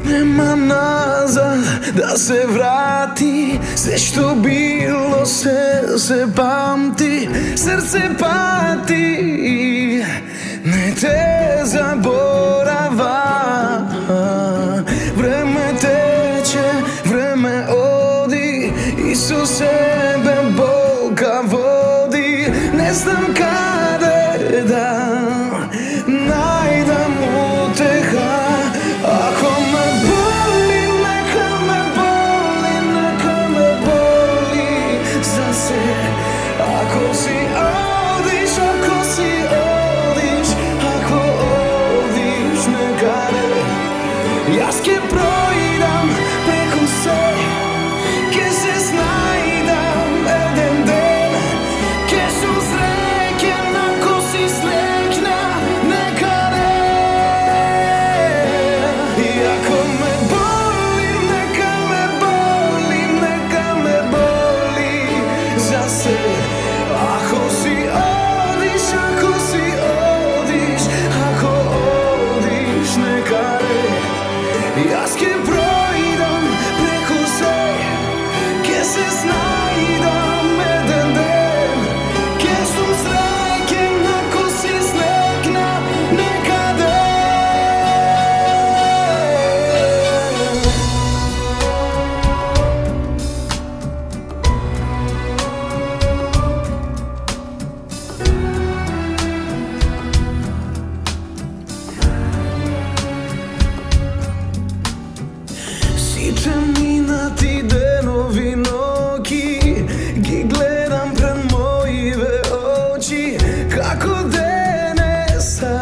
Nema nazad da se vrati, sve što bilo se pamti, srce pati, ne te zaborava. Vreme teče, vreme odi, Isusebe bolka vodi. Ne znam kada da najdem uteha. Ako me boli, neka me boli, neka me boli za se. Ako si odiš, ako si odiš, ako odiš nekade, jaz ke projdam preko se, ke se znajdam eden den, ke sam sreken ako si srekna nekade. I ako me boli, neka me boli, neka me boli za se. Ako si odiš, ako si odiš, ako odiš nekade, jaz ke projdam preko se, ke se znajdam eden den, ke sam sreken ako si srekna nekade. Сите минати денови ноки ги гледам пред моите очи, како денеса